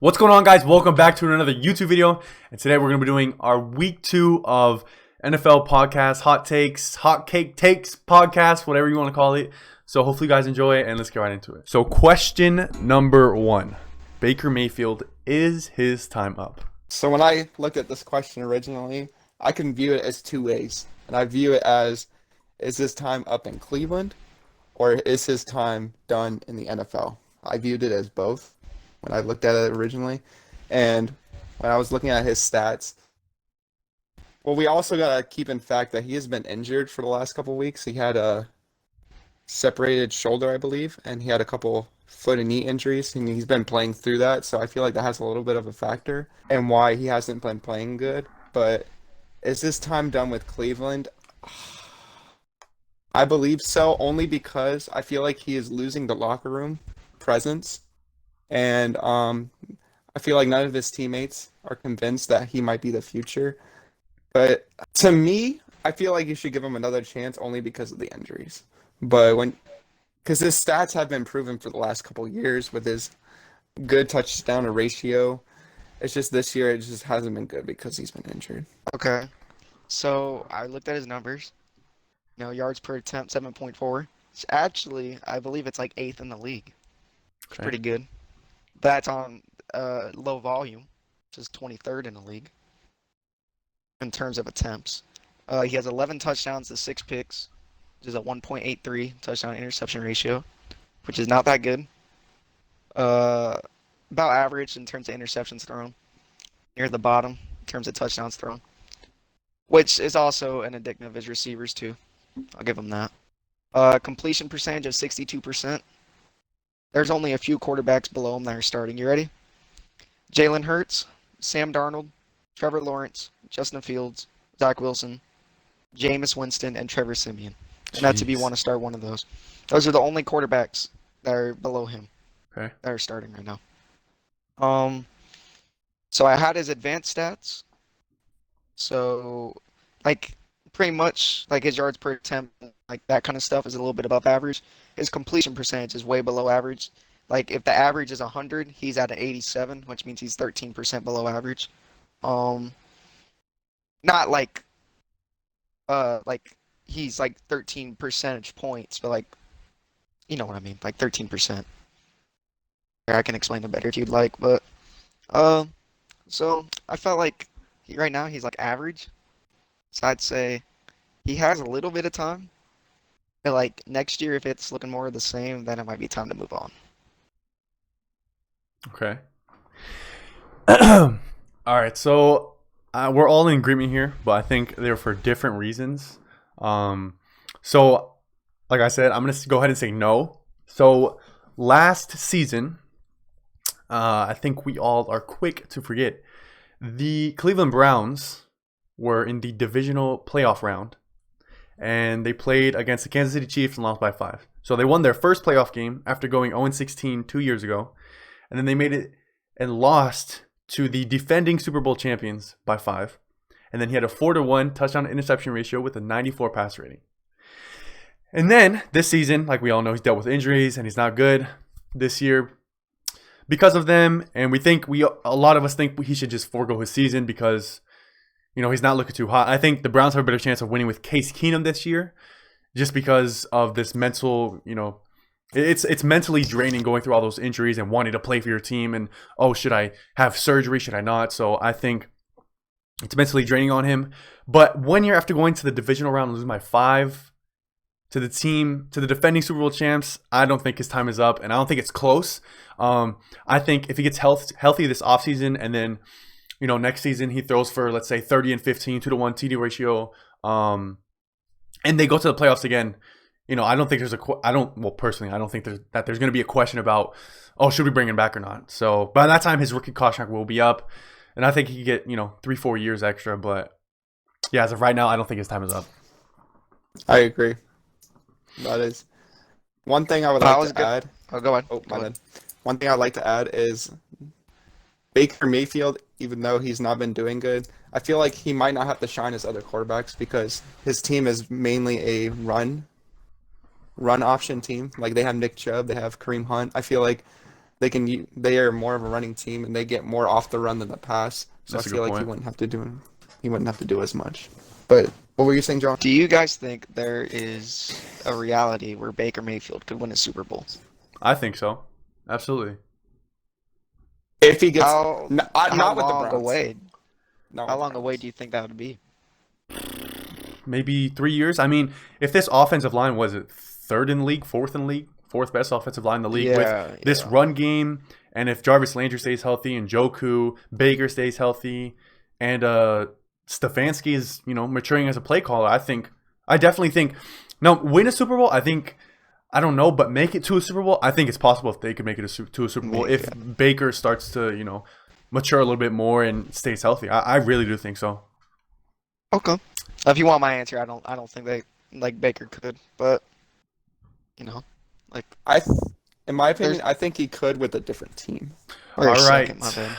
What's going on, guys? Welcome back to another YouTube video. And today we're going to be doing our week 2 of NFL podcast, hot takes, hot cake takes podcast, whatever you want to call it. So hopefully you guys enjoy it, and let's get right into it. So question number 1. Baker Mayfield, is his time up? So when I looked at this question originally, I can view it as two ways. And I view it as, is his time up in Cleveland or is his time done in the NFL? I viewed it as both when I looked at it originally. And when I was looking at his stats, well, we also got to keep in fact that he has been injured for the last couple of weeks. He had a separated shoulder, I believe, and he had a couple foot and knee injuries, and he's been playing through that. So I feel like that has a little bit of a factor and why he hasn't been playing good. But is this time done with Cleveland? I believe so, only because I feel like he is losing the locker room presence. And I feel like none of his teammates are convinced that he might be the future. But to me, I feel like you should give him another chance only because of the injuries. But because his stats have been proven for the last couple of years with his good touchdown to ratio. It's just this year it just hasn't been good because he's been injured. Okay, so I looked at his numbers. Yards per attempt, 7.4. It's actually, I believe it's like 8th in the league. It's Okay. pretty good. That's on low volume, which is 23rd in the league in terms of attempts. He has 11 touchdowns to 6 picks, which is a 1.83 touchdown interception ratio, which is not that good. About average in terms of interceptions thrown, near the bottom in terms of touchdowns thrown, which is also an indicative of his receivers too. I'll give him that. Completion percentage of 62%. There's only a few quarterbacks below him that are starting. You ready? Jalen Hurts, Sam Darnold, Trevor Lawrence, Justin Fields, Zach Wilson, Jameis Winston, and Trevor Siemian. And that's if you Jeez. want to start one of those. Those are the only quarterbacks that are below him Okay. that are starting right now. So I had his advanced stats. So, pretty much, his yards per attempt, that kind of stuff is a little bit above average. His completion percentage is way below average. If the average is 100, he's at an 87, which means he's 13% below average. Not he's 13 percentage points, but you know what I mean, 13%. I can explain it better if you'd like, but so I felt like right now he's average. So I'd say he has a little bit of time. But next year, if it's looking more of the same, then it might be time to move on. Okay. All right. So we're all in agreement here, but I think they're for different reasons. So, like I said, I'm going to go ahead and say no. So last season, I think we all are quick to forget, the Cleveland Browns were in the divisional playoff round, and they played against the Kansas City Chiefs and lost by 5. So they won their first playoff game after going 0-16 2 years ago, and then they made it and lost to the defending Super Bowl champions by 5. And then he had a 4-1 touchdown to interception ratio with a 94 pass rating. And then this season, like we all know, he's dealt with injuries and he's not good this year because of them. And a lot of us think he should just forego his season because, he's not looking too hot. I think the Browns have a better chance of winning with Case Keenum this year just because of this mental, it's mentally draining going through all those injuries and wanting to play for your team. And, should I have surgery? Should I not? So I think it's mentally draining on him. But 1 year after going to the divisional round and losing by 5 to the defending Super Bowl champs, I don't think his time is up, and I don't think it's close. I think if he gets healthy this offseason and then, next season he throws for, let's say, 30 and 15, 2-to-1 TD ratio, and they go to the playoffs again, I don't think personally, I don't think there's going to be a question about, should we bring him back or not? So by that time, his rookie contract will be up, and I think he could get, 3-4 years extra. But yeah, as of right now, I don't think his time is up. I agree. That is one thing I would like to add. Oh, go ahead. Oh, my bad. One thing I'd like to add is Baker Mayfield, even though he's not been doing good, I feel like he might not have to shine as other quarterbacks because his team is mainly a run option team. They have Nick Chubb, they have Kareem Hunt. I feel like they are more of a running team and they get more off the run than the pass. So That's a I feel good like point. he wouldn't have to do as much. But what were you saying, John? Do you guys think there is a reality where Baker Mayfield could win a Super Bowl? I think so. Absolutely. If he gets How not how with the long Browns. away? Not How with the long away Browns. do you think that would be? Maybe 3 years. I mean, if this offensive line was it third in the league, fourth in the league, fourth best offensive line in the league Yeah, with this yeah. run game, and if Jarvis Landry stays healthy and Joku, Baker stays healthy, and Stefanski is, maturing as a play caller, I definitely think now win a Super Bowl, I don't know, but make it to a Super Bowl, I think it's possible if they could make it to a Super Bowl Maybe, if yeah. Baker starts to, mature a little bit more and stays healthy. I really do think so. Okay. If you want my answer, I don't think they like Baker could, but like In my opinion, There's- I think he could with a different team. or All second, right. my bad.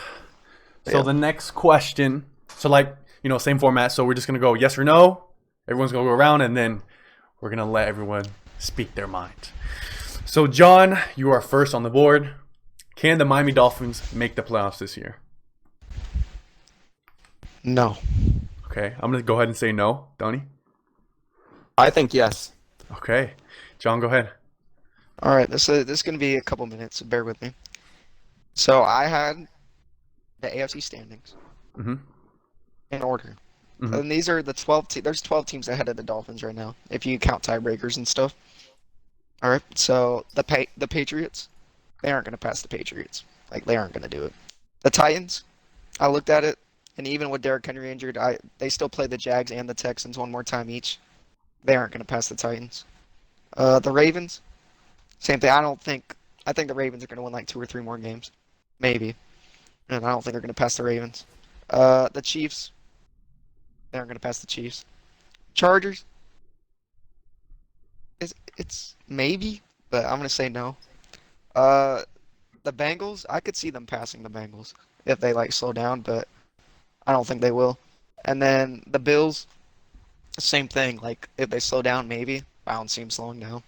So Yeah. the next question, same format. So we're just gonna go yes or no. Everyone's gonna go around, and then we're gonna let everyone speak their mind. So John, you are first on the board. Can the Miami Dolphins make the playoffs this year? No. Okay, I'm gonna go ahead and say no. Donnie. I think yes. Okay, John, go ahead. All right, this is gonna be a couple minutes, so bear with me. So I had the AFC standings Mm-hmm. in order. Mhm. And these are the 12 there's 12 teams ahead of the Dolphins right now, if you count tiebreakers and stuff. All right, so the Patriots, they aren't going to pass the Patriots. Like, they aren't going to do it. The Titans, I looked at it, and even with Derrick Henry injured, they still play the Jags and the Texans one more time each. They aren't going to pass the Titans. The Ravens, same thing. I think the Ravens are going to win like 2 or 3 more games, maybe. And I don't think they're going to pass the Ravens. The Chiefs, they aren't going to pass the Chiefs. Chargers, it's maybe, but I'm going to say no. The Bengals, I could see them passing the Bengals if they like slow down, but I don't think they will. And then the Bills, same thing. Like, if they slow down, maybe. I don't see them slowing down.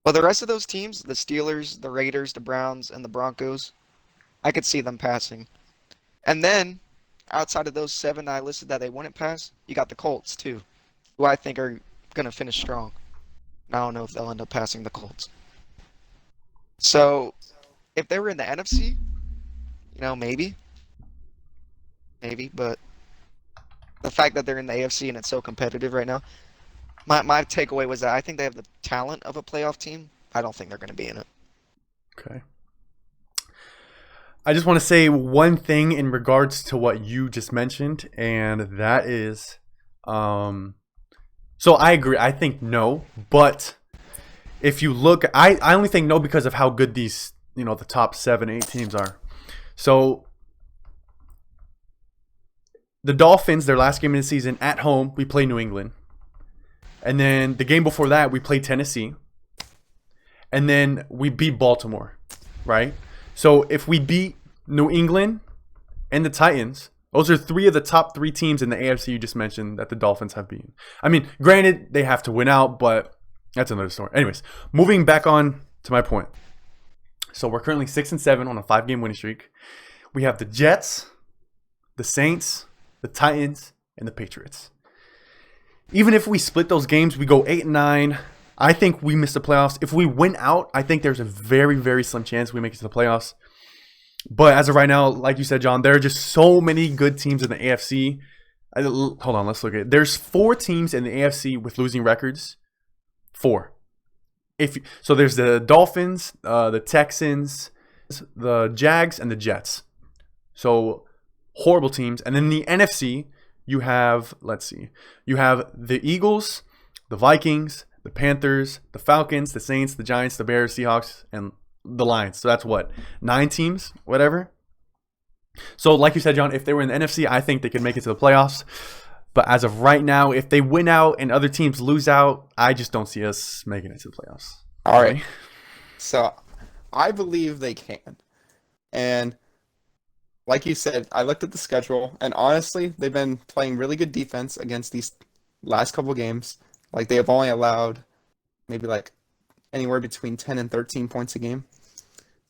But the rest of those teams, the Steelers, the Raiders, the Browns, and the Broncos, I could see them passing. And then, outside of those 7 that I listed that they wouldn't pass, you got the Colts too, who I think are going to finish strong. I don't know if they'll end up passing the Colts. So, if they were in the NFC, maybe. Maybe, but the fact that they're in the AFC and it's so competitive right now, my takeaway was that I think they have the talent of a playoff team. I don't think they're going to be in it. Okay. I just want to say one thing in regards to what you just mentioned, and that is, so I agree. I think no, but if you look, I only think no because of how good these, the top 7, 8 teams are. So the Dolphins, their last game of the season at home, we play New England. And then the game before that, we played Tennessee. And then we beat Baltimore, right? So if we beat New England and the Titans, those are 3 of the top 3 teams in the AFC you just mentioned that the Dolphins have beaten. I mean, granted, they have to win out, but that's another story. Anyways, moving back on to my point. So we're currently 6-7 on a 5-game winning streak. We have the Jets, the Saints, the Titans, and the Patriots. Even if we split those games, we go 8-9. I think we miss the playoffs. If we win out, I think there's a very, very slim chance we make it to the playoffs. But as of right now, like you said, John, there are just so many good teams in the AFC. Hold on, let's look at it. There's 4 teams in the AFC with losing records. 4. So there's the Dolphins, the Texans, the Jags, and the Jets. So horrible teams. And then the NFC, you have, you have the Eagles, the Vikings, the Panthers, the Falcons, the Saints, the Giants, the Bears, Seahawks, and the Lions. So that's what, 9 teams, whatever. So like you said, John, if they were in the NFC, I think they could make it to the playoffs. But as of right now, if they win out and other teams lose out, I just don't see us making it to the playoffs. All right. So I believe they can. And like you said, I looked at the schedule, and honestly, they've been playing really good defense against these last couple games. Like, they have only allowed maybe like anywhere between 10 and 13 points a game.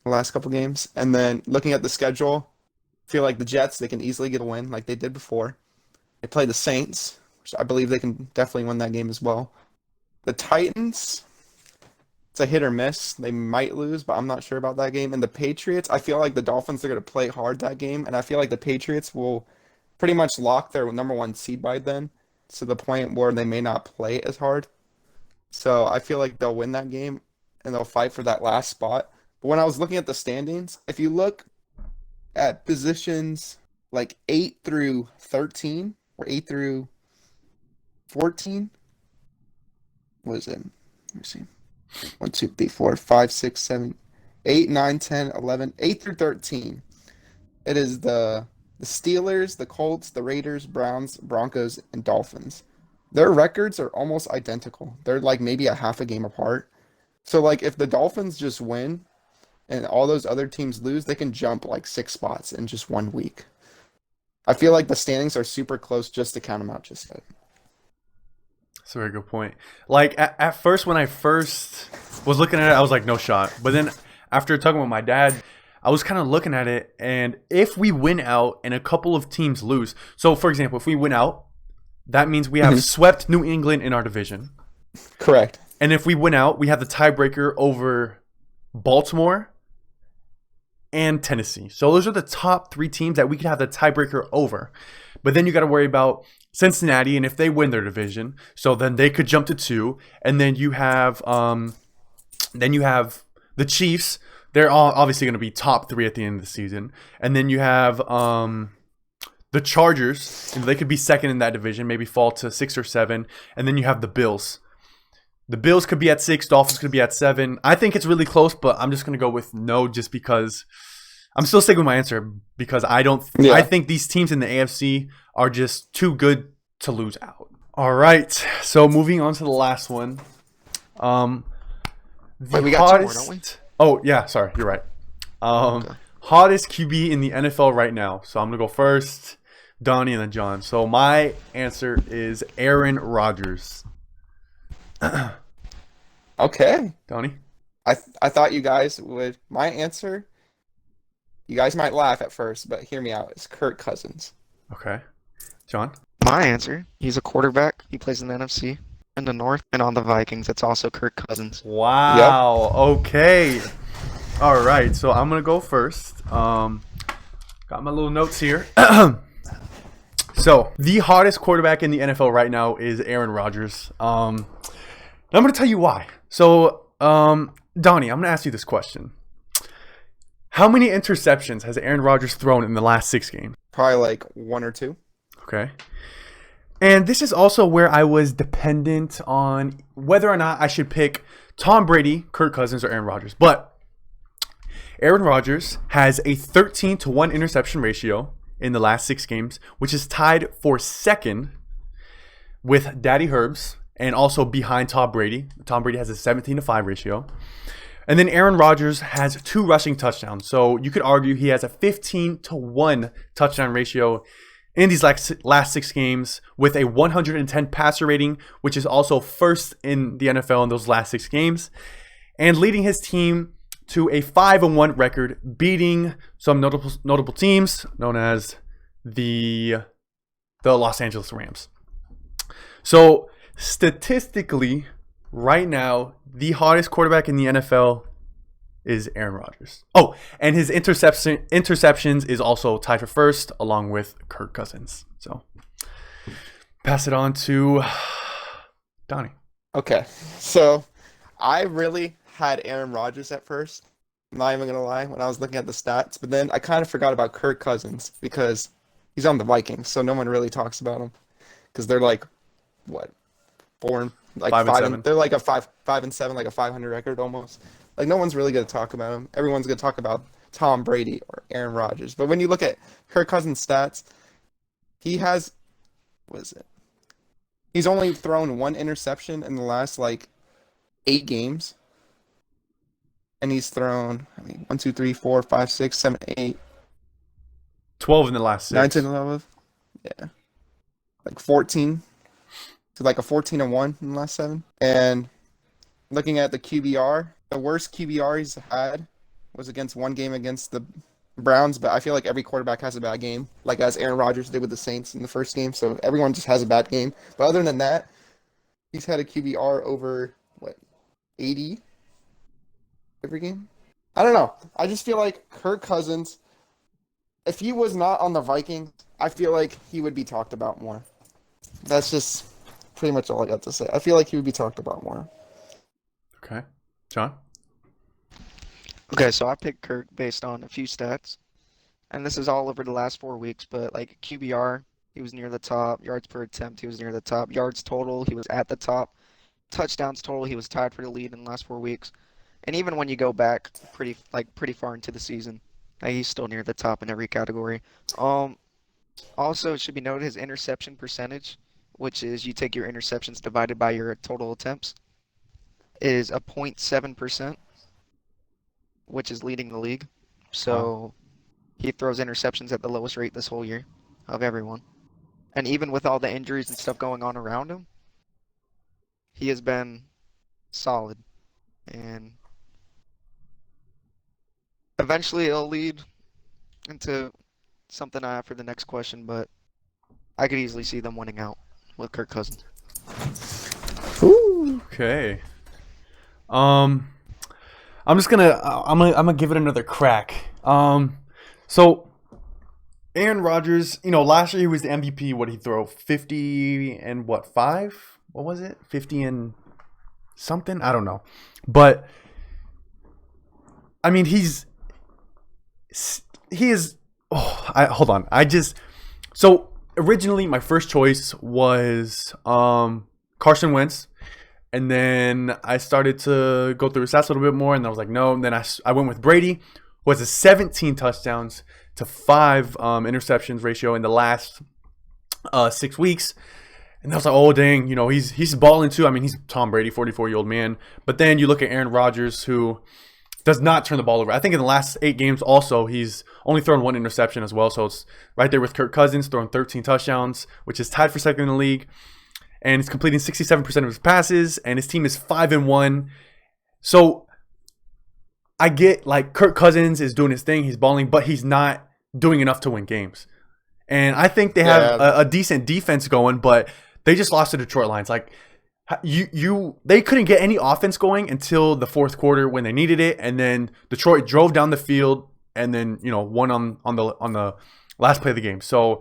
the last couple games. And then looking at the schedule, I feel like the Jets, they can easily get a win like they did before. They play the Saints, which I believe they can definitely win that game as well. The Titans, it's a hit or miss. They might lose, but I'm not sure about that game. And the Patriots, I feel like the Dolphins are going to play hard that game, and I feel like the Patriots will pretty much lock their number one seed by then, to the point where they may not play as hard. So I feel like they'll win that game, and they'll fight for that last spot. But when I was looking at the standings, if you look at positions like 8 through 13, or 8 through 14, what is it? Let me see. 1, 2, 3, 4, 5, 6, 7, 8, 9, 10, 11, 8 through 13. It is the Steelers, the Colts, the Raiders, Browns, Broncos, and Dolphins. Their records are almost identical. They're like maybe a half a game apart. So like if the Dolphins just win and all those other teams lose, they can jump like 6 spots in just 1 week. I feel like the standings are super close just to count them out just yet. That's a very good point. Like at first, when I first was looking at it, I was like, no shot. But then after talking with my dad, I was kind of looking at it, and if we win out and a couple of teams lose, so for example, if we win out, that means we have swept New England in our division. Correct. And if we win out, we have the tiebreaker over Baltimore and Tennessee. So those are the top 3 teams that we could have the tiebreaker over. But then you got to worry about Cincinnati, and if they win their division, so then they could jump to 2. And then you have the Chiefs. They're all obviously going to be top 3 at the end of the season. And then you have the Chargers. They could be second in that division, maybe fall to 6 or 7. And then you have the Bills. The Bills could be at 6. Dolphins could be at 7. I think it's really close, but I'm just going to go with no, just because I'm still sticking with my answer, because I think these teams in the AFC are just too good to lose out. All right. So moving on to the last one. Wait, we got 2 more, don't we? Oh, yeah, sorry, you're right. Okay. Hottest QB in the NFL right now. So I'm going to go first, Donnie, and then John. So my answer is Aaron Rodgers. Okay. Donnie? I thought you guys would. My answer, you guys might laugh at first, but hear me out. It's Kirk Cousins. Okay. John? My answer, he's a quarterback. He plays in the NFC, in the North, and on the Vikings. It's also Kirk Cousins. Wow. Yep. Okay. All right. So I'm going to go first. Got my little notes here. So the hottest quarterback in the NFL right now is Aaron Rodgers. I'm going to tell you why. So, Donnie, I'm going to ask you this question. How many interceptions has Aaron Rodgers thrown in the last 6 games? Probably like 1 or 2. Okay. And this is also where I was dependent on whether or not I should pick Tom Brady, Kirk Cousins, or Aaron Rodgers. But Aaron Rodgers has a 13-to-1 interception ratio in the last 6 games, which is tied for second with Daddy Herbs and also behind Tom Brady. Tom Brady has a 17-to-5 ratio. And then Aaron Rodgers has 2 rushing touchdowns. So you could argue he has a 15-to-1 touchdown ratio in these last 6 games with a 110 passer rating, which is also first in the NFL in those last 6 games, and leading his team to a 5-1 record, beating some notable teams known as the Los Angeles Rams. So statistically, right now, the hottest quarterback in the NFL is Aaron Rodgers. Oh, and his interceptions is also tied for first, along with Kirk Cousins. So pass it on to Donnie. Okay, so I really had Aaron Rodgers at first. I'm not even going to lie when I was looking at the stats. But then I kind of forgot about Kirk Cousins because he's on the Vikings, so no one really talks about him. Because they're like, what, 5 and 7. They're like a 5 and 7, like a 500 record almost. Like no one's really going to talk about him. Everyone's going to talk about Tom Brady or Aaron Rodgers. But when you look at Kirk Cousins' stats, he has, what is it? He's only thrown 1 interception in the last 8 games. And he's thrown, 1, 2, 3, 4, 5, 6, 7, 8. 12 in the last 6. 9, 10, 11. Yeah. 14. So a 14-1 in the last 7. And looking at the QBR, the worst QBR he's had was against one game against the Browns, but I feel like every quarterback has a bad game, like as Aaron Rodgers did with the Saints in the first game. So everyone just has a bad game. But other than that, he's had a QBR over, 80 every game? I don't know. I just feel like Kirk Cousins, if he was not on the Vikings, I feel like he would be talked about more. That's just pretty much all I got to say. I feel like he would be talked about more. Okay. John? Okay, so I picked Kirk based on a few stats, and this is all over the last 4 weeks, but like QBR, he was near the top. Yards per attempt, he was near the top. Yards total, he was at the top. Touchdowns total, he was tied for the lead in the last 4 weeks. And even when you go back pretty far into the season, he's still near the top in every category. Also, it should be noted his interception percentage, which is you take your interceptions divided by your total attempts, is a 0.7%, which is leading the league. So he throws interceptions at the lowest rate this whole year of everyone. And even with all the injuries and stuff going on around him, he has been solid. And eventually it'll lead into something I have for the next question, but I could easily see them winning out with Kirk Cousins. Ooh, okay. I'm gonna give it another crack. So Aaron Rodgers, last year he was the MVP. What did he throw? 50 and what, 5? What was it? 50 and something? I don't know. But I mean, he is. Hold on. So originally my first choice was Carson Wentz. And then I started to go through his stats a little bit more, and I was like, no. And then I went with Brady, who has a 17 touchdowns to 5 interceptions ratio in the last 6 weeks. And I was like, oh, dang, he's balling too. I mean, he's Tom Brady, 44-year-old man. But then you look at Aaron Rodgers, who does not turn the ball over. I think in the last 8 games also, he's only thrown 1 interception as well. So it's right there with Kirk Cousins, throwing 13 touchdowns, which is tied for second in the league. And he's completing 67% of his passes, and his team is 5-1. So I get, like, Kirk Cousins is doing his thing, he's balling, but he's not doing enough to win games. And I think they have a decent defense going, but they just lost to Detroit Lions. Like, they couldn't get any offense going until the fourth quarter when they needed it, and then Detroit drove down the field and then won on the last play of the game. So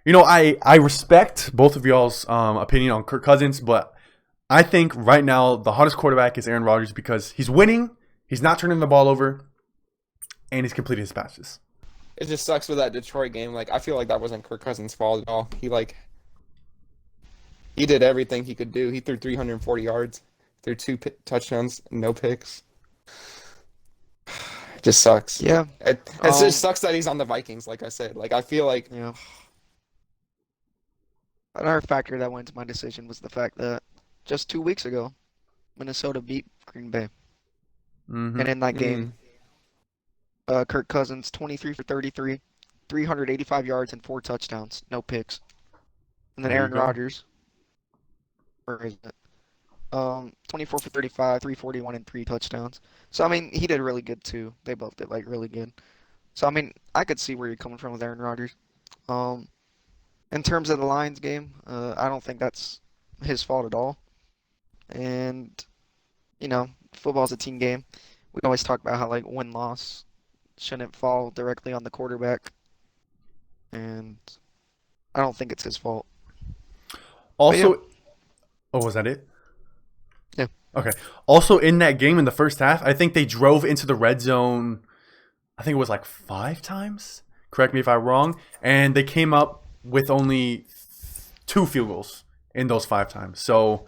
I respect both of y'all's opinion on Kirk Cousins, but I think right now the hottest quarterback is Aaron Rodgers because he's winning, he's not turning the ball over, and he's completing his passes. It just sucks with that Detroit game. Like, I feel like that wasn't Kirk Cousins' fault at all. He did everything he could do. He threw 340 yards, threw 2 touchdowns, no picks. It just sucks. Yeah. It just sucks that he's on the Vikings, like I said. Like, I feel like... Yeah. Another factor that went into my decision was the fact that just 2 weeks ago, Minnesota beat Green Bay. Mm-hmm. And in that game, Kirk Cousins, 23 for 33, 385 yards and 4 touchdowns, no picks. And then Aaron Rodgers, where is it? 24 for 35, 341 and 3 touchdowns. So, I mean, he did really good too. They both did, really good. So, I mean, I could see where you're coming from with Aaron Rodgers. In terms of the Lions game, I don't think that's his fault at all. And, football's a team game. We always talk about how, win-loss shouldn't fall directly on the quarterback. And I don't think it's his fault. Also, was that it? Yeah. Okay. Also, in that game in the first half, I think they drove into the red zone, I think it was 5 times. Correct me if I'm wrong. And they came up with only 2 field goals in those 5 times. So,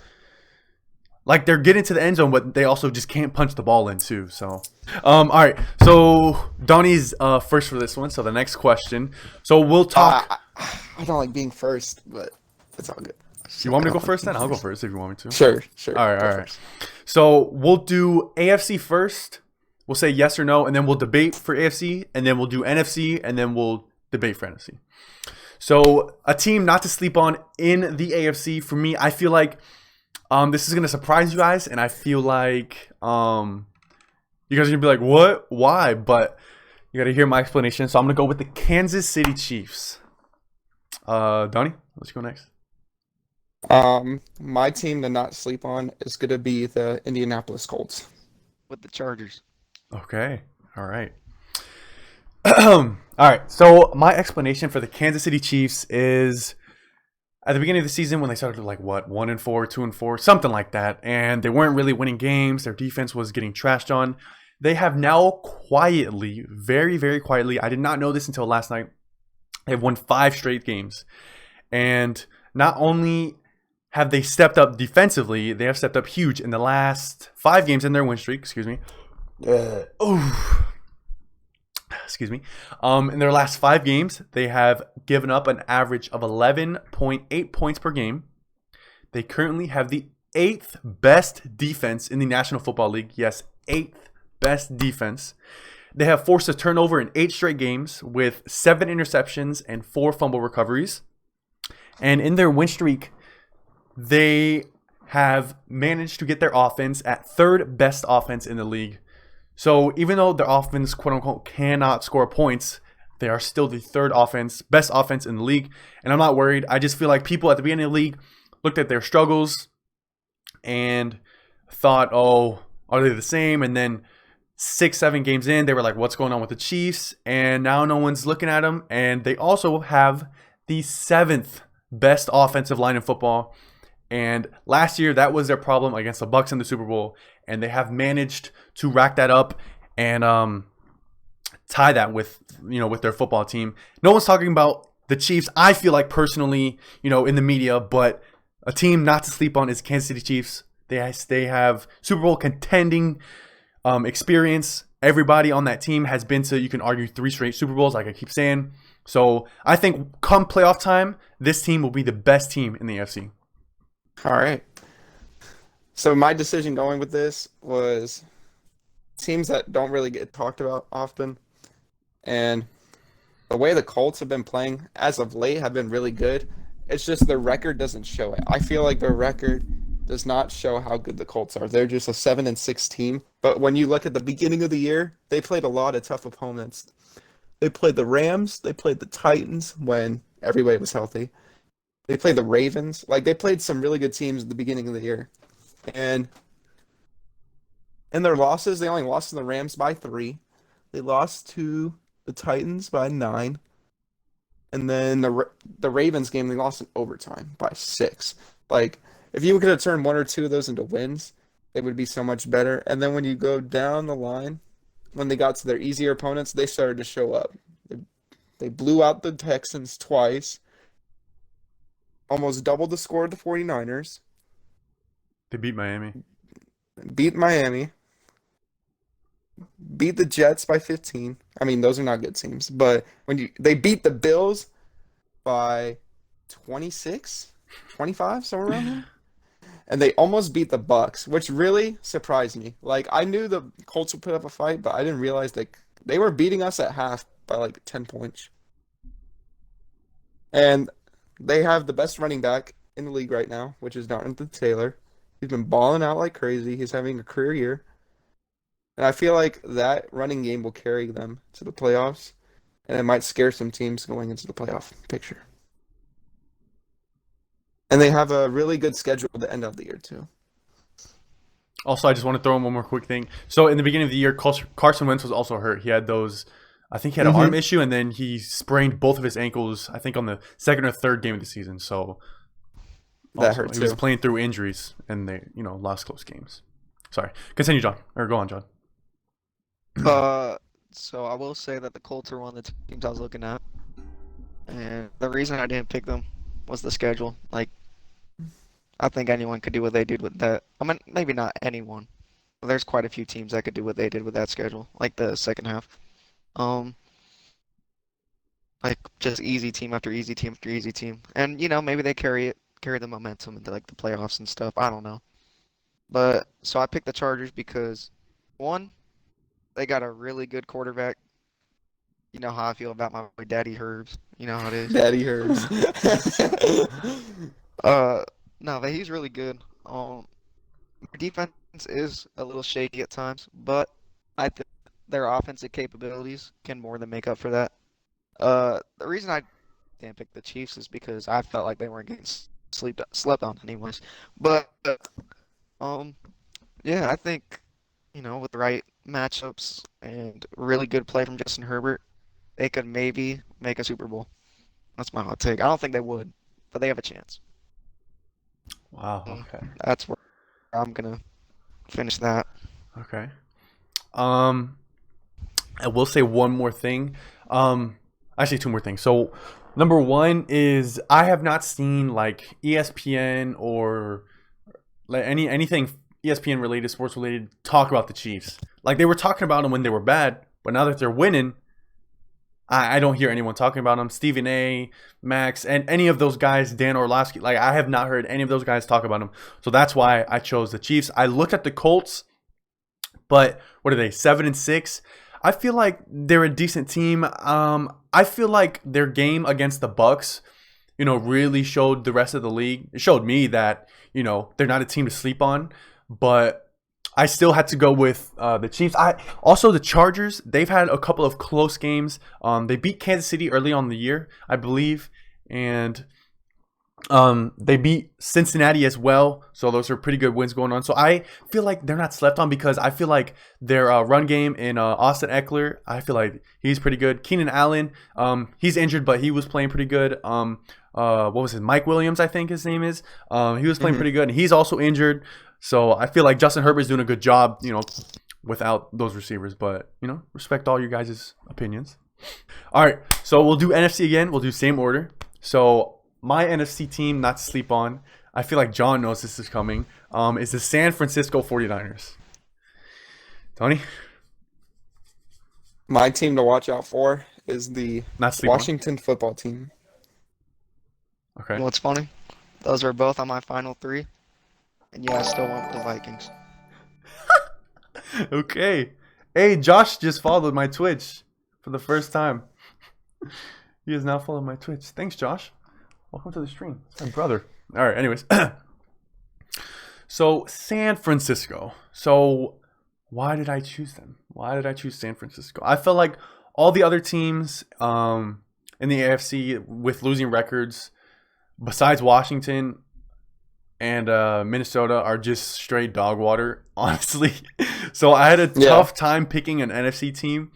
they're getting to the end zone, but they also just can't punch the ball in too. So, all right. So, Donnie's first for this one. So, the next question. So, we'll talk. I don't like being first, but it's all good. You want me to go first then? I'll go first if you want me to. Sure. All right. So, we'll do AFC first. We'll say yes or no, and then we'll debate for AFC, and then we'll do NFC, and then we'll debate for NFC. So, a team not to sleep on in the AFC, for me, I feel like this is going to surprise you guys, and I feel like You guys are gonna be like, what? Why? But you gotta hear my explanation. So I'm gonna go with the Kansas City Chiefs. Donnie, let's go next. My team to not sleep on is gonna be the Indianapolis Colts. With the Chargers. Okay. All right. All right. So my explanation for the Kansas City Chiefs is at the beginning of the season when they started like what 1-4, 2-4, something like that, and they weren't really winning games. Their defense was getting trashed on. They have now quietly, very, very quietly, I did not know this until last night, they've won 5 straight games. And not only have they stepped up defensively, they have stepped up huge in the last 5 games in their win streak. Excuse me. Excuse me. In their last 5 games, they have given up an average of 11.8 points per game. They currently have the 8th best defense in the National Football League. Yes, 8th best defense. They have forced a turnover in 8 straight games with 7 interceptions and 4 fumble recoveries. And in their win streak, they have managed to get their offense at 3rd best offense in the league. So even though their offense, quote unquote, cannot score points, they are still the 3rd best offense in the league. And I'm not worried. I just feel like people at the beginning of the league looked at their struggles and thought, oh, are they the same? And then 6-7 games in, they were like, what's going on with the Chiefs? And now no one's looking at them. And they also have the 7th best offensive line in football. And last year, that was their problem against the Bucs in the Super Bowl. And they have managed to rack that up and tie that with their football team. No one's talking about the Chiefs, I feel like personally, in the media, but a team not to sleep on is Kansas City Chiefs. They have Super Bowl contending experience. Everybody on that team has been to, you can argue, 3 straight Super Bowls, like I keep saying. So I think come playoff time, this team will be the best team in the AFC. All right. So my decision going with this was teams that don't really get talked about often. And the way the Colts have been playing as of late have been really good. It's just their record doesn't show it. I feel like their record does not show how good the Colts are. They're just a 7-6 team. But when you look at the beginning of the year, they played a lot of tough opponents. They played the Rams. They played the Titans when everybody was healthy. They played the Ravens. Like, they played some really good teams at the beginning of the year. And in their losses, they only lost to the Rams by 3. They lost to the Titans by 9. And then the Ravens game, they lost in overtime by 6. Like, if you could have turned 1 or 2 of those into wins, it would be so much better. And then when you go down the line, when they got to their easier opponents, they started to show up. They blew out the Texans twice. Almost doubled the score of the 49ers. They beat Miami. Beat Miami. Beat the Jets by 15. I mean, those are not good teams. But they beat the Bills by 26, 25, somewhere around there. And they almost beat the Bucs, which really surprised me. Like, I knew the Colts would put up a fight, but I didn't realize they were beating us at half by like 10 points. And they have the best running back in the league right now, which is Jonathan Taylor. He's been balling out like crazy. He's having a career year. And I feel like that running game will carry them to the playoffs, and it might scare some teams going into the playoff picture. And they have a really good schedule at the end of the year, too. Also, I just want to throw in one more quick thing. So, in the beginning of the year, Carson Wentz was also hurt. He had I think he had an arm issue, and then he sprained both of his ankles, I think, on the 2nd or 3rd game of the season. So, that hurt, too. He was playing through injuries, and they, lost close games. Sorry. Continue, John. Or go on, John. So I will say that the Colts are one of the teams I was looking at. And the reason I didn't pick them was the schedule. Like, I think anyone could do what they did with that. I mean, maybe not anyone. But there's quite a few teams that could do what they did with that schedule, like the second half. Like just easy team after easy team after easy team. And maybe they carry the momentum into like the playoffs and stuff. I don't know. But so I picked the Chargers because one, they got a really good quarterback. You know how I feel about my boy Daddy Herbs. You know how it is. Daddy Herbs. No, but he's really good. Their defense is a little shaky at times, but I think their offensive capabilities can more than make up for that. The reason I didn't pick the Chiefs is because I felt like they weren't getting slept on anyways. But um, yeah, I think with the right matchups and really good play from Justin Herbert, they could maybe make a Super Bowl. That's my hot take. I don't think they would, but they have a chance. Wow. Okay. That's where I'm gonna finish that. Okay. Um, I will say one more thing. Actually, two more things. So, number one is I have not seen like ESPN or like anything ESPN related, sports related, talk about the Chiefs. Like they were talking about them when they were bad, but now that they're winning, I don't hear anyone talking about them. Stephen A, Max, and any of those guys, Dan Orlovsky. Like I have not heard any of those guys talk about them. So that's why I chose the Chiefs. I looked at the Colts, but what are they? 7-6. I feel like they're a decent team. I feel like their game against the Bucks, really showed the rest of the league. It showed me that they're not a team to sleep on. But I still had to go with the Chiefs. Also the Chargers. They've had a couple of close games. They beat Kansas City early on in the year, I believe, and they beat Cincinnati as well. So those are pretty good wins going on. So I feel like they're not slept on because I feel like their run game in Austin Eckler, I feel like he's pretty good. Keenan Allen, he's injured, but he was playing pretty good. What was his? Mike Williams, I think his name is. He was playing pretty good, and he's also injured. So I feel like Justin Herbert's doing a good job, without those receivers. But, respect all you guys' opinions. All right, so we'll do NFC again. We'll do same order. So my NFC team, not to sleep on, I feel like John knows this is coming, is the San Francisco 49ers. Tony? My team to watch out for is the Not sleep on. Washington football team. Okay. What's funny? Those were both on my final three, and yeah, I still went with the Vikings. Okay. Hey, Josh just followed my Twitch for the first time. He has now followed my Twitch. Thanks, Josh. Welcome to the stream. It's my brother. All right, anyways. So, San Francisco. So, why did I choose them? Why did I choose San Francisco? I felt like all the other teams in the AFC with losing records, besides Washington and Minnesota, are just straight dog water, honestly. So I had a tough time picking an NFC team.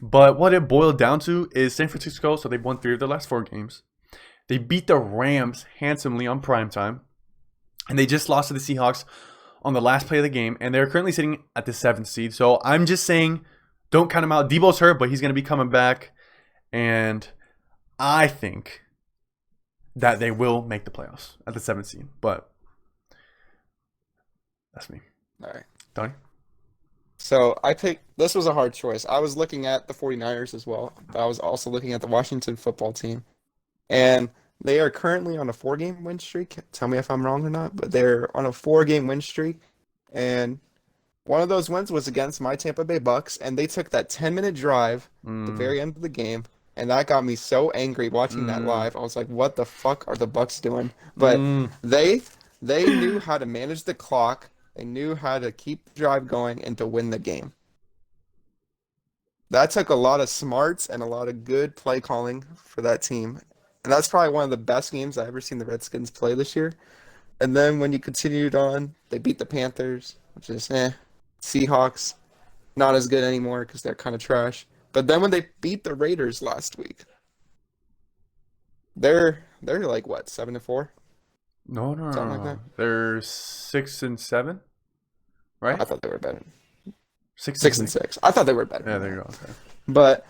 But what it boiled down to is San Francisco, so they've won 3 of their last 4 games. They beat the Rams handsomely on primetime. And they just lost to the Seahawks on the last play of the game. And they're currently sitting at the 7th seed. So I'm just saying, don't count him out. Debo's hurt, but he's going to be coming back. And I think that they will make the playoffs at the 7th seed. But that's me. All right. Donnie? So this was a hard choice. I was looking at the 49ers as well, but I was also looking at the Washington football team. And they are currently on a 4-game win streak. Tell me if I'm wrong or not, but they're on a 4-game win streak. And one of those wins was against my Tampa Bay Bucks, and they took that 10-minute drive at the very end of the game. And that got me so angry watching that live. I was like, what the fuck are the Bucks doing? But they knew how to manage the clock. They knew how to keep the drive going and to win the game. That took a lot of smarts and a lot of good play calling for that team. And that's probably one of the best games I've ever seen the Redskins play this year. And then when you continued on, they beat the Panthers, which is Seahawks, not as good anymore because they're kind of trash. But then when they beat the Raiders last week, they're like what, 7-4? No. Something like that. They're 6-7, right? I thought they were better. 6-6. I thought they were better. Yeah, there you go. Okay. But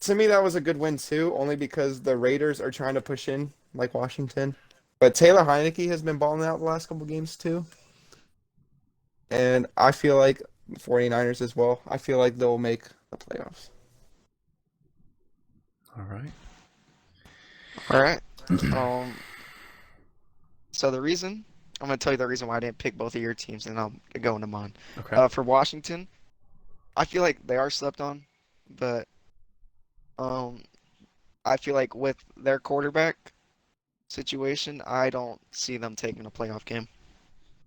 to me, that was a good win too, only because the Raiders are trying to push in like Washington. But Taylor Heineke has been balling out the last couple games too. And I feel like 49ers as well. I feel like they'll make the playoffs. All right. All right. So I'm going to tell you the reason why I didn't pick both of your teams, and I'll go into mine. Okay. For Washington, I feel like they are slept on, but I feel like with their quarterback situation, I don't see them taking a playoff game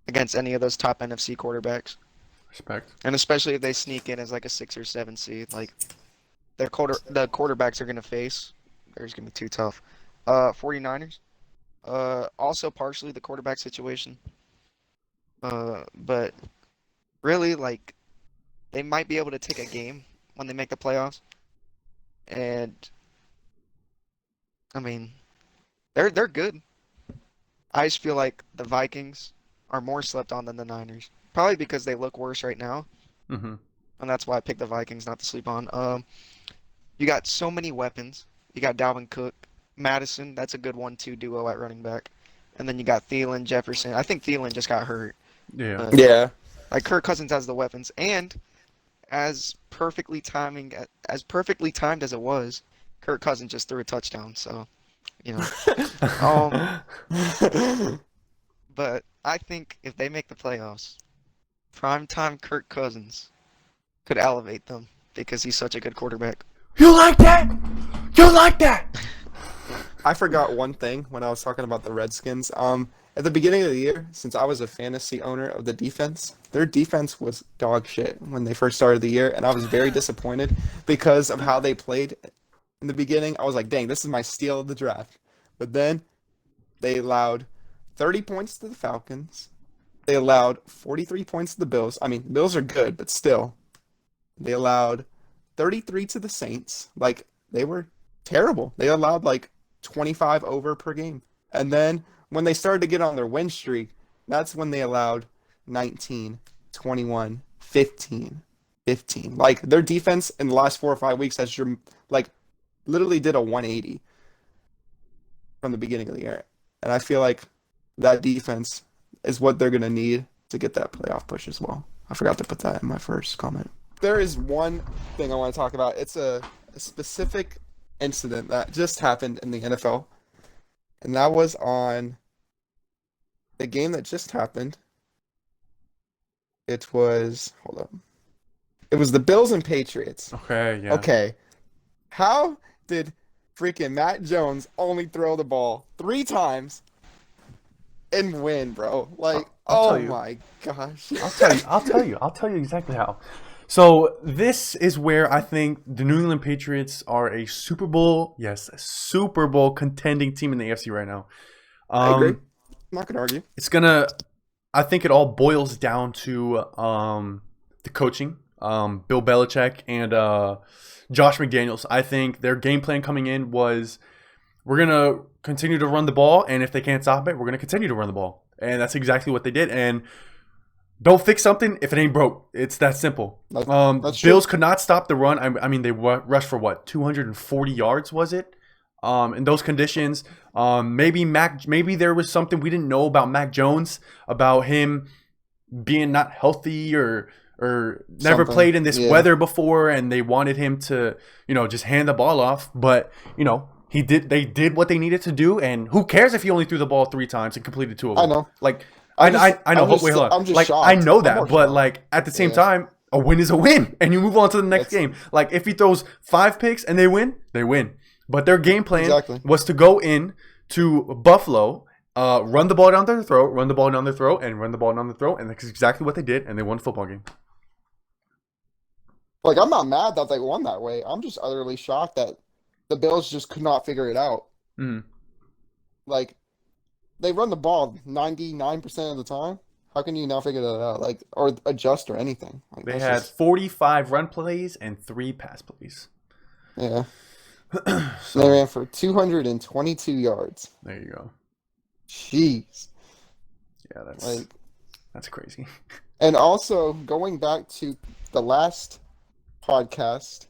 against any of those top NFC quarterbacks. Respect. And especially if they sneak in as like a 6 or 7 seed, like the quarterbacks are gonna face, they're just gonna be too tough. 49ers. Also partially the quarterback situation. But really, like, they might be able to take a game when they make the playoffs. And I mean, they're good. I just feel like the Vikings are more slept on than the Niners. Probably because they look worse right now, Mm-hmm. and that's why I picked the Vikings not to sleep on. You got so many weapons. You got Dalvin Cook, Madison. That's a good 1-2 duo at running back. And then you got Thielen, Jefferson. I think Thielen just got hurt. Yeah. But Yeah. like Kirk Cousins has the weapons, and as perfectly timed as it was, Kirk Cousins just threw a touchdown. So, you know. But I think if they make the playoffs, primetime Kirk Cousins could elevate them because he's such a good quarterback. You like that? You like that? I forgot one thing when I was talking about the Redskins. At the beginning of the year, since I was a fantasy owner of the defense, their defense was dog shit when they first started the year, and I was very disappointed because of how they played in the beginning. I was like, dang, this is my steal of the draft. But then they allowed 30 points to the Falcons. They allowed 43 points to the Bills. I mean, the Bills are good, but still. They allowed 33 to the Saints. Like, they were terrible. They allowed like 25 over per game. And then when they started to get on their win streak, that's when they allowed 19, 21, 15, 15. Like, their defense in the last 4 or 5 weeks has like literally did a 180 from the beginning of the year. And I feel like that defense is what they're going to need to get that playoff push as well. I forgot to put that in my first comment. There is one thing I want to talk about. It's a specific incident that just happened in the NFL. And that was on the game that just happened. It was, hold up. It was the Bills and Patriots. Okay, yeah. Okay. How did freaking Matt Jones only throw the ball 3 times and win, bro? Like, I'll tell oh you. my gosh. I'll tell you exactly how. So this is where I think the New England Patriots are a Super Bowl contending team in the AFC right now. I agree. I'm not gonna argue. I think it all boils down to the coaching. Bill Belichick and Josh McDaniels. I think their game plan coming in was, we're going to continue to run the ball, and if they can't stop it, we're going to continue to run the ball. And that's exactly what they did. And don't fix something if it ain't broke. It's that simple. That's Bills true. could not stop the run. I mean, they rushed for what, 240 yards, was it? In those conditions, maybe there was something we didn't know about Mac Jones, about him being not healthy or never Something. played in this Yeah. weather before, and they wanted him to, just hand the ball off. But they did what they needed to do, and who cares if he only threw the ball 3 times and completed 2 of them? I know. Like, I'm just- I know. I'm just- Wait, hold on. I'm just Like, shocked. I know I'm that, more but shocked. like at the same Yeah. time, a win is a win, and you move on to the next That's- game. Like, if he throws 5 picks and they win, they win. But their game plan Exactly. was to go in to Buffalo, run the ball down their throat, and run the ball down their throat, and that's exactly what they did, and they won the football game. Like, I'm not mad that they won that way. I'm just utterly shocked that the Bills just could not figure it out. Mm. Like, they run the ball 99% of the time. How can you not figure that out? Like, or adjust or anything? Like, They that's had just- 45 run plays and 3 pass plays. yeah. So, They ran for 222 yards. there you go. Jeez. Yeah, Like, that's crazy. and also going back to the last podcast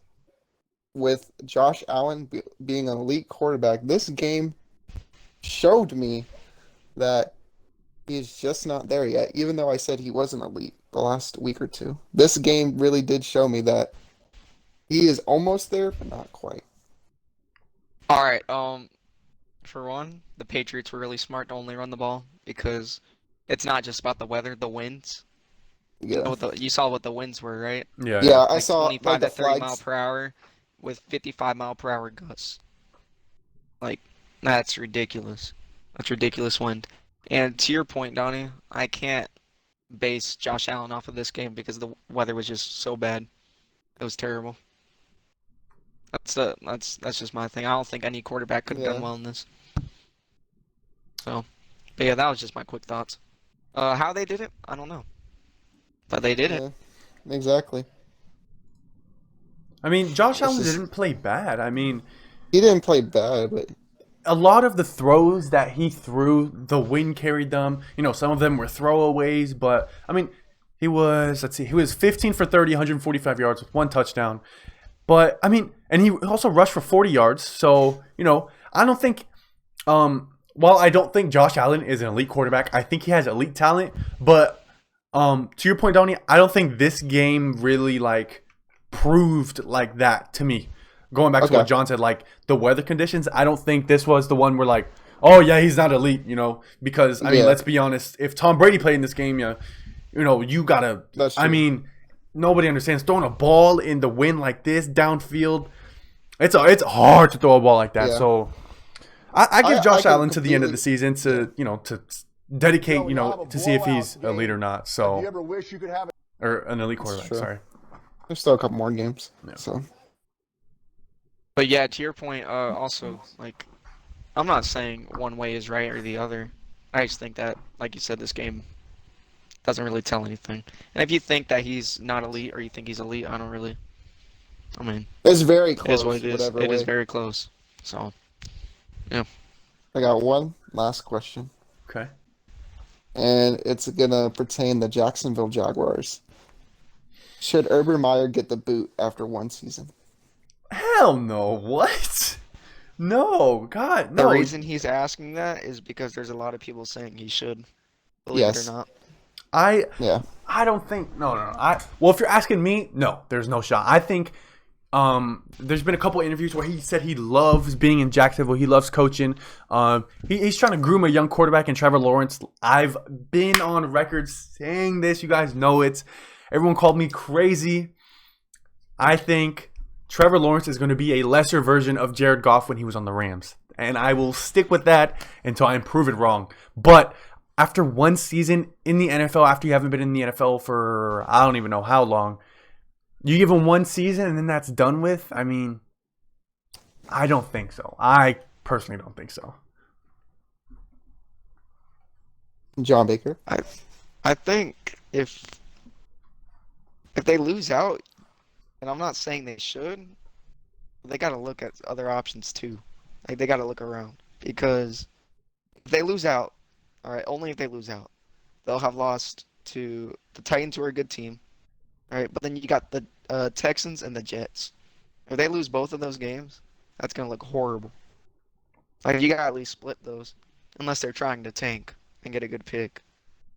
with Josh Allen being an elite quarterback, this game showed me that he's just not there yet, even though I said he wasn't elite the last week or two. This game really did show me that he is almost there, but not quite. All right. For one, the Patriots were really smart to only run the ball because it's not just about the weather, the winds. Yeah. You saw what the winds were, right? Yeah. Yeah, I Like saw 25 like the to 30 mile flags. per hour with 55 mile per hour gusts. Like, that's ridiculous. That's ridiculous wind. And to your point, Donnie, I can't base Josh Allen off of this game because the weather was just so bad. It was terrible. That's just my thing. I don't think any quarterback could have done Yeah. well in this. So, but yeah, that was just my quick thoughts. How they did it, I don't know, but they did it. Yeah. Exactly. I mean, Josh It's Allen just didn't play bad. I mean, he didn't play bad, but a lot of the throws that he threw, the wind carried them. You know, some of them were throwaways, but I mean, he was 15 for 30, 145 yards with 1 touchdown. But I mean, and he also rushed for 40 yards. So, you know, I don't think while I don't think Josh Allen is an elite quarterback, I think he has elite talent, but to your point, Donnie, I don't think this game really like proved like that to me. Going back to what okay. John said, like the weather conditions, I don't think this was the one where like, oh yeah, he's not elite, you know, because I mean, Yeah. let's be honest, if Tom Brady played in this game, yeah, you know, you gotta. That's I true. mean, nobody understands throwing a ball in the wind like this downfield. It's hard to throw a ball like that. Yeah. So I give Josh can Allen to the end of completely. the season to to dedicate to see if he's elite or not. So ever wish you could have or an elite quarterback. true. Sorry. There's still a couple more games. Yeah. So But yeah, to your point, also like I'm not saying one way is right or the other. I just think that, like you said, this game doesn't really tell anything. And if you think that he's not elite or you think he's elite, I don't really. I mean, it's very it close. is what it is. Whatever It way. is very close. So, yeah. I got one last question, Okay. and it's gonna pertain to Jacksonville Jaguars. Should Urban Meyer get the boot after one season? Hell no. What? No. God The no. reason he's asking that is because there's a lot of people saying he should, believe it Yes. or not. Yeah. I don't think no. Well, if you're asking me, no, there's no shot. I think there's been a couple interviews where he said he loves being in Jacksonville. He loves coaching. He's trying to groom a young quarterback in Trevor Lawrence. I've been on record saying this. You guys know it. Everyone called me crazy. I think Trevor Lawrence is going to be a lesser version of Jared Goff when he was on the Rams. And I will stick with that until I prove it wrong. But after one season in the NFL, after you haven't been in the NFL for I don't even know how long, you give him one season and then that's done with? I mean, I don't think so. I personally don't think so. John Baker. I think if they lose out, and I'm not saying they should, they got to look at other options too. Like they got to look around because if they lose out, all right, only if they lose out, they'll have lost to the Titans, who are a good team, all right. But then you got the Texans and the Jets. If they lose both of those games, that's gonna look horrible. Like you got to at least split those, unless they're trying to tank and get a good pick.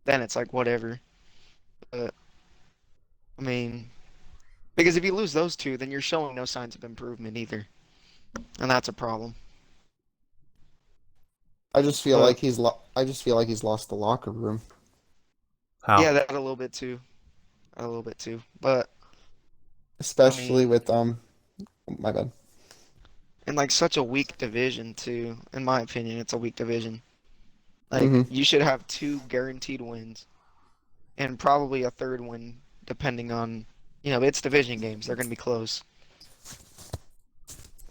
Then it's like whatever. But I mean, because if you lose those two, then you're showing no signs of improvement either, and that's a problem. I just feel Uh, like I just feel like he's lost the locker room. How? Yeah, that a little bit too, But Especially mean- with my bad. in like such a weak division too, in my opinion, it's a weak division. Like Mhm. you should have 2 guaranteed wins, and probably a third win, depending on it's division games. They're gonna be close,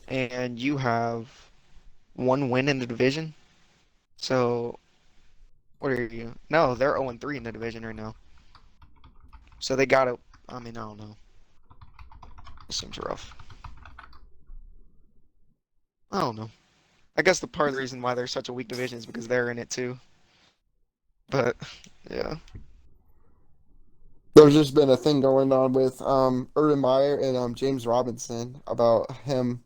and you have 1 win in the division. So, what are you? No, they're 0-3 in the division right now. So they gotta. I mean, I don't know. It seems rough. I don't know. I guess the part of the reason why they're such a weak division is because they're in it too. But yeah, There's just been a thing going on with Urban Meyer and James Robinson about him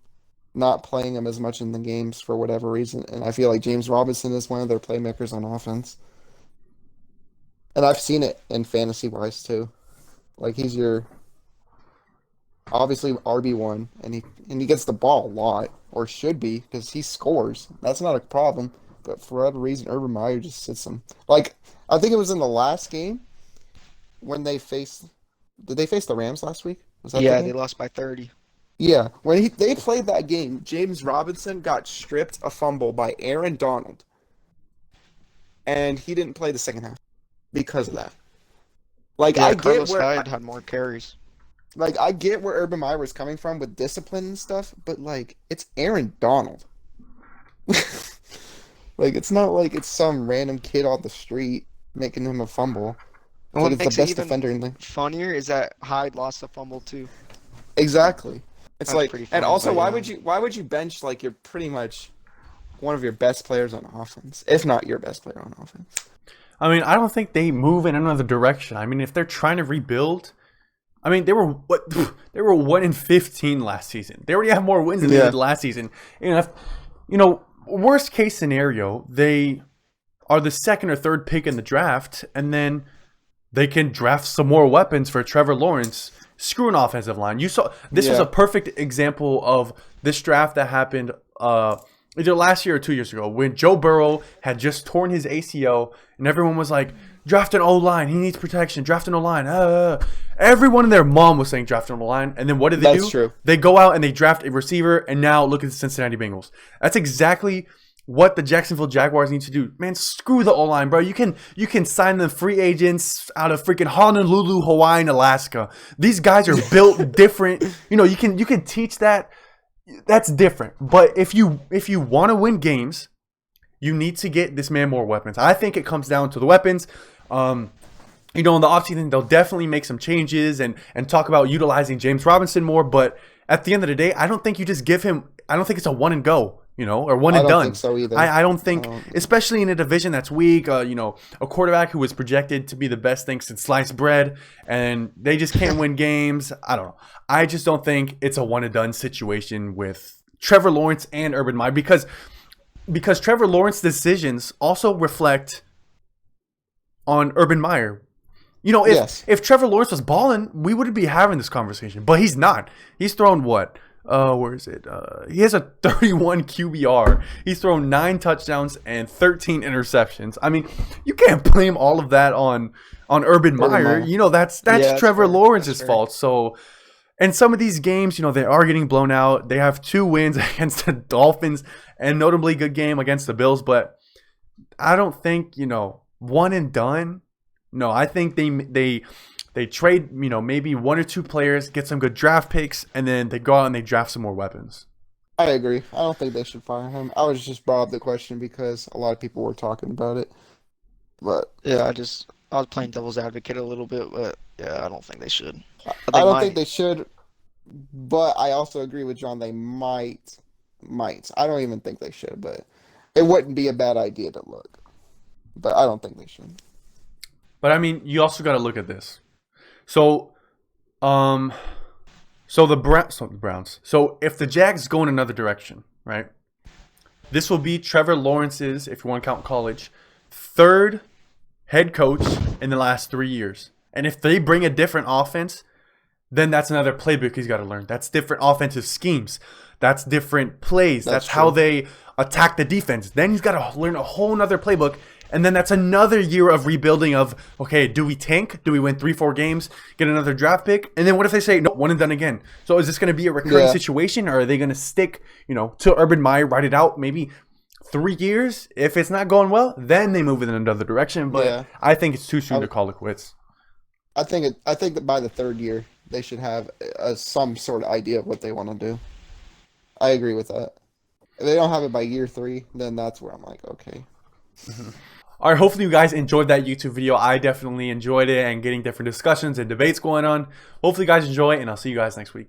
not playing him as much in the games for whatever reason, and I feel like James Robinson is one of their playmakers on offense. And I've seen it in fantasy wise too. Like he's your obviously RB1 and he gets the ball a lot, or should be, because he scores. That's not a problem. But for whatever reason, Urban Meyer just sits him. Like I think it was in the last game when they faced. Did they face the Rams last week? Was that the yeah, game? they lost by 30. Yeah, when they played that game, James Robinson got stripped a fumble by Aaron Donald, and he didn't play the second half because of that. Like Yeah, I get Carlos where Hyde had more carries. like I get where Urban Meyer was coming from with discipline and stuff, but like it's Aaron Donald. Like it's not like it's some random kid off the street making him a fumble. It's And like what it's the makes it best even defender in the funnier is that Hyde lost a fumble too. exactly. It's That's like pretty and funny, also but why would you bench like you're pretty much one of your best players on offense, if not your best player on offense. I mean, I don't think they move in another direction. I mean, if they're trying to rebuild, I mean, they were 1-15 last season. They already have more wins than they did last season. And if, worst case scenario, they are the second or third pick in the draft, and then they can draft some more weapons for Trevor Lawrence. Screw an offensive line. You saw this was a perfect example of this draft that happened either last year or 2 years ago when Joe Burrow had just torn his ACL and everyone was like, draft an O-line. He needs protection. Draft an O-line. Everyone and their mom was saying draft an O-line. And then what did they do? That's true. They go out and they draft a receiver, and now look at the Cincinnati Bengals. That's exactly what the Jacksonville Jaguars need to do. Man, screw the O-line, bro. You can sign them free agents out of freaking Honolulu, Hawaii, and Alaska. These guys are built different. You can teach that. That's different. But if you want to win games, you need to get this man more weapons. I think it comes down to the weapons. In the offseason, they'll definitely make some changes and talk about utilizing James Robinson more. But at the end of the day, I don't think you just give him – I don't think it's a one and go, or one and done. I don't think so either. I don't think – especially in a division that's weak, a quarterback who was projected to be the best thing since sliced bread, and they just can't win games. I don't know. I just don't think it's a one and done situation with Trevor Lawrence and Urban Meyer because Trevor Lawrence's decisions also reflect on Urban Meyer. If Trevor Lawrence was balling, we wouldn't be having this conversation. But he's not. He's thrown what? Where is it? He has a 31 QBR. He's thrown 9 touchdowns and 13 interceptions. I mean, you can't blame all of that on Urban Meyer. That's Trevor Lawrence's fault. So, and some of these games, they are getting blown out. They have 2 wins against the Dolphins and notably good game against the Bills. But I don't think, one and done. No, I think they trade, maybe 1 or 2 players, get some good draft picks, and then they go out and they draft some more weapons. I agree. I don't think they should fire him. I was just brought up the question because a lot of people were talking about it. But yeah, I was playing devil's advocate a little bit, but yeah, I don't think they should. I don't think they should, but I also agree with John. They might. I don't even think they should, but it wouldn't be a bad idea to look. But I don't think they should. But I mean, you also got to look at this. So, the Browns. So if the Jags go in another direction, right? This will be Trevor Lawrence's, if you want to count college, 3rd head coach in the last 3 years. And if they bring a different offense, then that's another playbook he's got to learn. That's different offensive schemes. That's different plays. That's how they attack the defense. Then he's got to learn a whole nother playbook. And then that's another year of rebuilding of, okay, do we tank? Do we win 3-4 games, get another draft pick? And then what if they say, no, one and done again? So is this going to be a recurring situation, or are they going to stick, to Urban Meyer, ride it out maybe 3 years? If it's not going well, then they move in another direction. But I think it's too soon to call it quits. I think that by the 3rd year, they should have some sort of idea of what they want to do. I agree with that. If they don't have it by year 3, then that's where I'm like, okay. All right, hopefully you guys enjoyed that YouTube video. I definitely enjoyed it and getting different discussions and debates going on. Hopefully you guys enjoy it, and I'll see you guys next week.